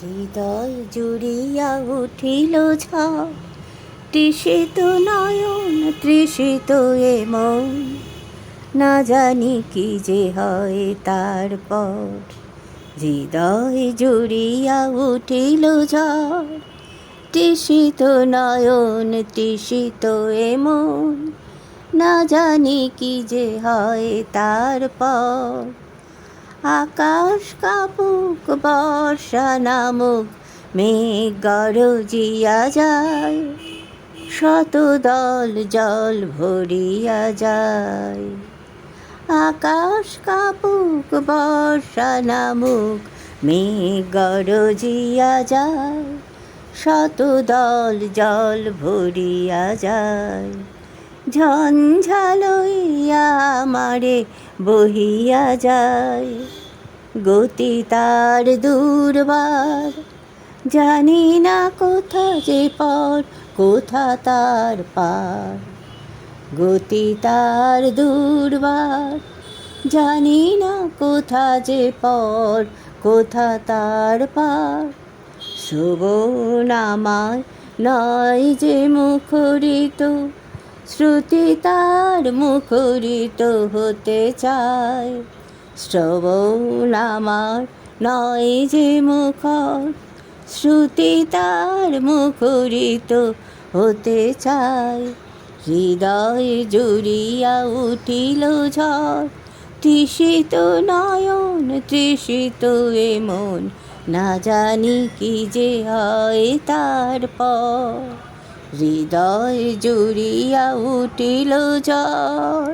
হৃদয় জুড়িয়া উঠিল ঝড়, তৃষিত নয়ন তৃষিত এ মন, না জানি কি যে হয় তারপর। হৃদয় জুড়িয়া উঠিল ঝড়, তৃষিত নয়ন তৃষিত এ মন, না জানি কি যে হয় তারপর। আকাশ কাপুক বর্ষা নামুক মেঘ গরজিয়া যায়, শত দল জল ভরিয়া যায়। আকাশ কাপুক বর্ষা নামুক মেঘ গরজিয়া যায়, শত দল জল ভরিয়া যায়। ঝঞ্ঝালইয়া আমারে বহিয়া যায়, গতি তার দুর্বার, জানি না কোথা যে পর কোথা তার পার। গতি তার দুর্বার, জানি না কোথা যে পর কোথা তার পার। শ্রবণ আমার নয় যে মুখরিত, শ্রুতি তার মুখরিত হতে চায়। শ্রবণ আমার নয় যে মুখর, শ্রুতি তার মুখরিত হতে চায়। হৃদয় জুড়িয়া উঠিল ঝড়, তৃষিত নয়ন তৃষিত এ মন, না জানি কি যে হয় তারপর। হৃদয় জুড়িয়া উঠিল ঝড়।